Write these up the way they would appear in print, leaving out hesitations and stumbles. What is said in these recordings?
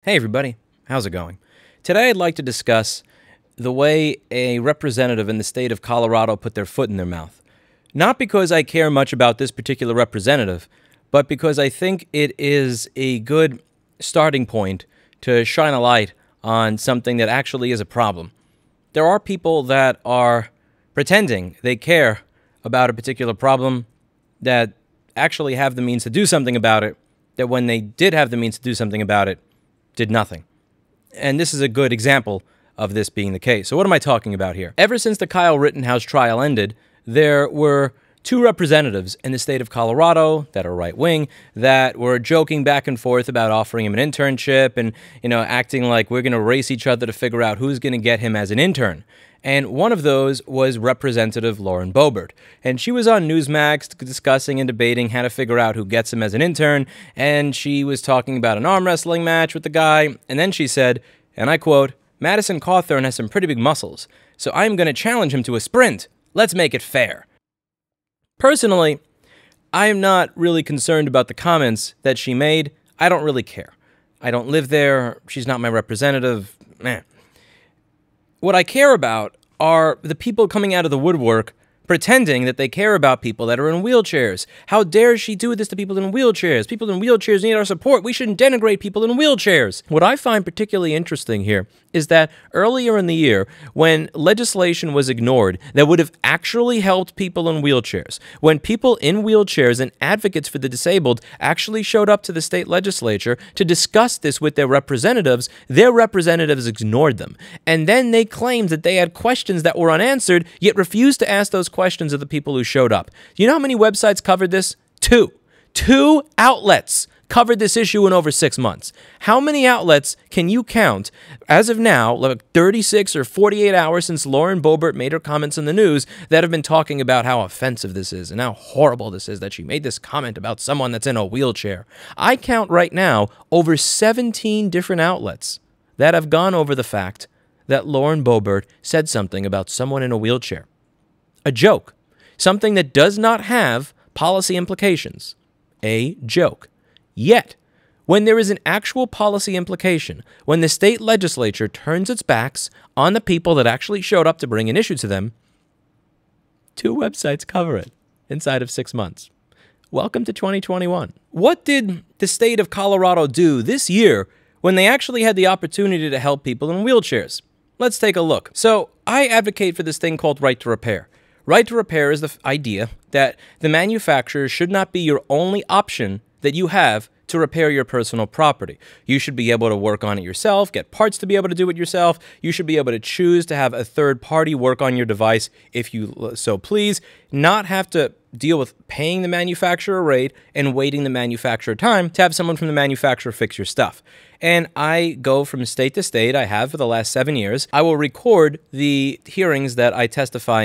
Hey everybody, how's it going? Today I'd like to discuss the way a representative in the state of Colorado put their foot in their mouth. Not because I care much about this particular representative, but because I think it is a good starting point to shine a light on something that actually is a problem. There are people that are pretending they care about a particular problem, that actually have the means to do something about it, that when they did have the means to do something about it, did nothing. And this is a good example of this being the case. So what am I talking about here? Ever since the Kyle Rittenhouse trial ended, there were two representatives in the state of Colorado that are right-wing that were joking back and forth about offering him an internship and, acting like we're going to race each other to figure out who's going to get him as an intern. And one of those was Representative Lauren Boebert. And she was on Newsmax discussing and debating how to figure out who gets him as an intern. And she was talking about an arm wrestling match with the guy. And then she said, and I quote, "Madison Cawthorn has some pretty big muscles, so I'm going to challenge him to a sprint. Let's make it fair." Personally, I am not really concerned about the comments that she made. I don't really care. I don't live there. She's not my representative. What I care about are the people coming out of the woodwork pretending that they care about people that are in wheelchairs. How dare she do this to people in wheelchairs? People in wheelchairs need our support. We shouldn't denigrate people in wheelchairs. What I find particularly interesting here is that earlier in the year, when legislation was ignored that would have actually helped people in wheelchairs, when people in wheelchairs and advocates for the disabled actually showed up to the state legislature to discuss this with their representatives ignored them. And then they claimed that they had questions that were unanswered, yet refused to ask those questions of the people who showed up. Do you know how many websites covered this? Two outlets covered this issue in over 6 months. How many outlets can you count as of now, like 36 or 48 hours since Lauren Boebert made her comments in the news, that have been talking about how offensive this is and how horrible this is that she made this comment about someone that's in a wheelchair? I count right now over 17 different outlets that have gone over the fact that Lauren Boebert said something about someone in a wheelchair. A joke. Something that does not have policy implications. A joke. Yet, when there is an actual policy implication, when the state legislature turns its backs on the people that actually showed up to bring an issue to them, 2 websites cover it inside of 6 months. Welcome to 2021. What did the state of Colorado do this year when they actually had the opportunity to help people in wheelchairs? Let's take a look. So, I advocate for this thing called right to repair. Right to repair is the idea that the manufacturer should not be your only option that you have to repair your personal property. You should be able to work on it yourself, get parts to be able to do it yourself. You should be able to choose to have a third party work on your device if you so please, not have to deal with paying the manufacturer a rate and waiting the manufacturer time to have someone from the manufacturer fix your stuff. And I go from state to state. I have for the last 7 years. I will record the hearings that I testify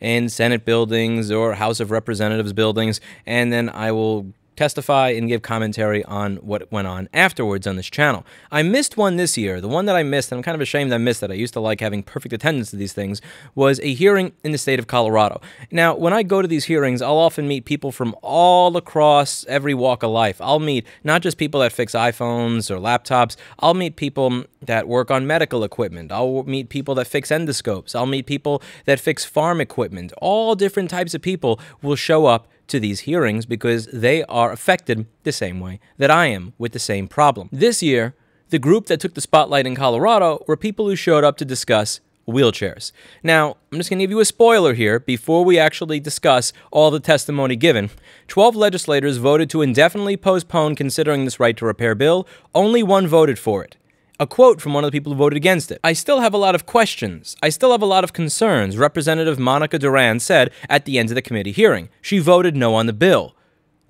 in Senate buildings or House of Representatives buildings, and then I will testify and give commentary on what went on afterwards on this channel. I missed one this year. The one that I missed, and I'm kind of ashamed I missed it. I used to like having perfect attendance to these things, was a hearing in the state of Colorado. Now, when I go to these hearings, I'll often meet people from all across every walk of life. I'll meet not just people that fix iPhones or laptops. I'll meet people that work on medical equipment. I'll meet people that fix endoscopes. I'll meet people that fix farm equipment. All different types of people will show up to these hearings because they are affected the same way that I am with the same problem. This year, the group that took the spotlight in Colorado were people who showed up to discuss wheelchairs. Now, I'm just going to give you a spoiler here before we actually discuss all the testimony given. 12 legislators voted to indefinitely postpone considering this right to repair bill. Only 1 voted for it. A quote from one of the people who voted against it. "I still have a lot of questions. I still have a lot of concerns," Representative Monica Duran said at the end of the committee hearing. She voted no on the bill.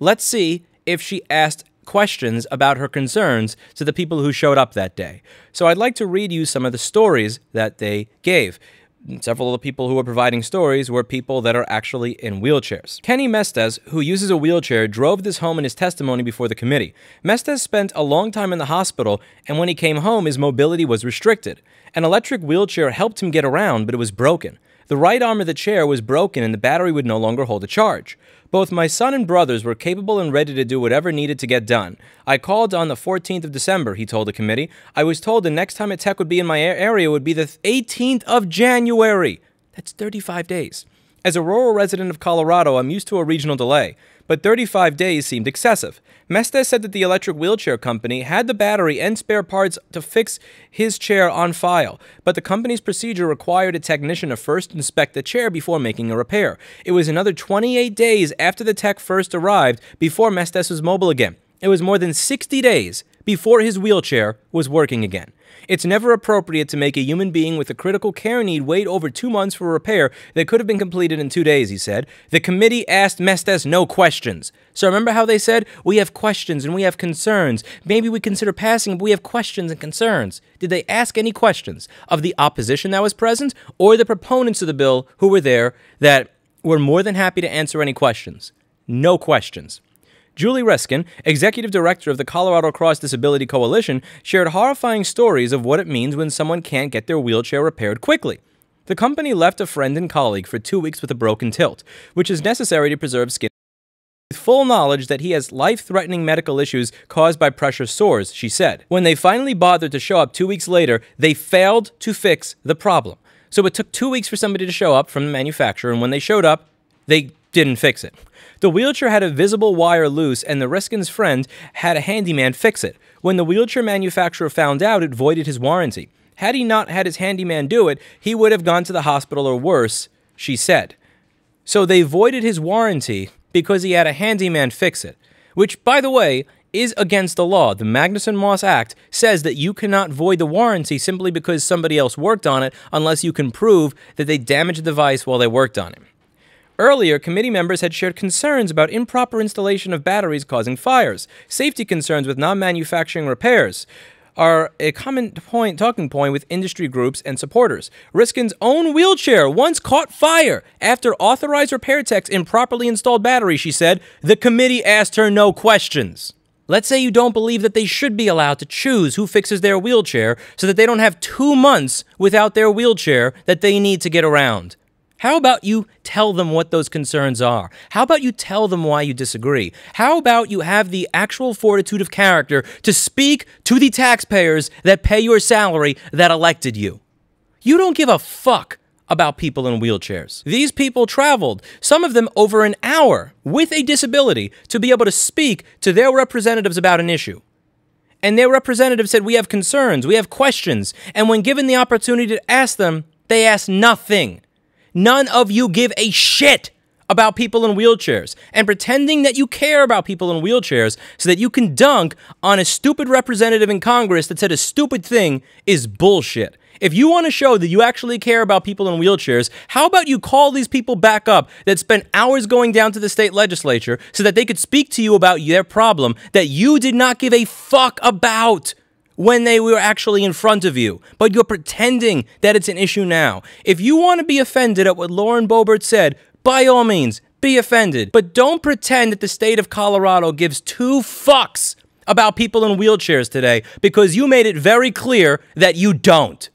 Let's see if she asked questions about her concerns to the people who showed up that day. So I'd like to read you some of the stories that they gave. Several of the people who were providing stories were people that are actually in wheelchairs. Kenny Mestez, who uses a wheelchair, drove this home in his testimony before the committee. Mestez spent a long time in the hospital, and when he came home, his mobility was restricted. An electric wheelchair helped him get around, but it was broken. The right arm of the chair was broken and the battery would no longer hold a charge. Both my son and brothers were capable and ready to do whatever needed to get done. I called on the 14th of December, he told the committee. I was told the next time a tech would be in my area would be the 18th of January. That's 35 days. As a rural resident of Colorado, I'm used to a regional delay, but 35 days seemed excessive. Mestes said that the electric wheelchair company had the battery and spare parts to fix his chair on file, but the company's procedure required a technician to first inspect the chair before making a repair. It was another 28 days after the tech first arrived before Mestes was mobile again. It was more than 60 days before his wheelchair was working again. It's never appropriate to make a human being with a critical care need wait over 2 months for a repair that could have been completed in 2 days, he said. The committee asked Mestes no questions. So remember how they said, we have questions and we have concerns. Maybe we consider passing, but we have questions and concerns. Did they ask any questions of the opposition that was present or the proponents of the bill who were there that were more than happy to answer any questions? No questions. Julie Reskin, executive director of the Colorado Cross Disability Coalition, shared horrifying stories of what it means when someone can't get their wheelchair repaired quickly. The company left a friend and colleague for 2 weeks with a broken tilt, which is necessary to preserve skin, with full knowledge that he has life-threatening medical issues caused by pressure sores, she said. When they finally bothered to show up 2 weeks later, they failed to fix the problem. So it took 2 weeks for somebody to show up from the manufacturer, and when they showed up, they didn't fix it. The wheelchair had a visible wire loose, and the Riskin's friend had a handyman fix it. When the wheelchair manufacturer found out, it voided his warranty. Had he not had his handyman do it, he would have gone to the hospital or worse, she said. So they voided his warranty because he had a handyman fix it, which, by the way, is against the law. The Magnuson-Moss Act says that you cannot void the warranty simply because somebody else worked on it unless you can prove that they damaged the device while they worked on it. Earlier, committee members had shared concerns about improper installation of batteries causing fires. Safety concerns with non-manufacturing repairs are a common talking point with industry groups and supporters. Riskin's own wheelchair once caught fire after authorized repair techs improperly installed batteries, she said. The committee asked her no questions. Let's say you don't believe that they should be allowed to choose who fixes their wheelchair so that they don't have 2 months without their wheelchair that they need to get around. How about you tell them what those concerns are? How about you tell them why you disagree? How about you have the actual fortitude of character to speak to the taxpayers that pay your salary that elected you? You don't give a fuck about people in wheelchairs. These people traveled, some of them over an hour, with a disability to be able to speak to their representatives about an issue. And their representative said, we have concerns, we have questions. And when given the opportunity to ask them, they asked nothing. None of you give a shit about people in wheelchairs, and pretending that you care about people in wheelchairs so that you can dunk on a stupid representative in Congress that said a stupid thing is bullshit. If you want to show that you actually care about people in wheelchairs, how about you call these people back up that spent hours going down to the state legislature so that they could speak to you about their problem that you did not give a fuck about when they were actually in front of you, but you're pretending that it's an issue now. If you want to be offended at what Lauren Boebert said, by all means, be offended. But don't pretend that the state of Colorado gives 2 fucks about people in wheelchairs today, because you made it very clear that you don't.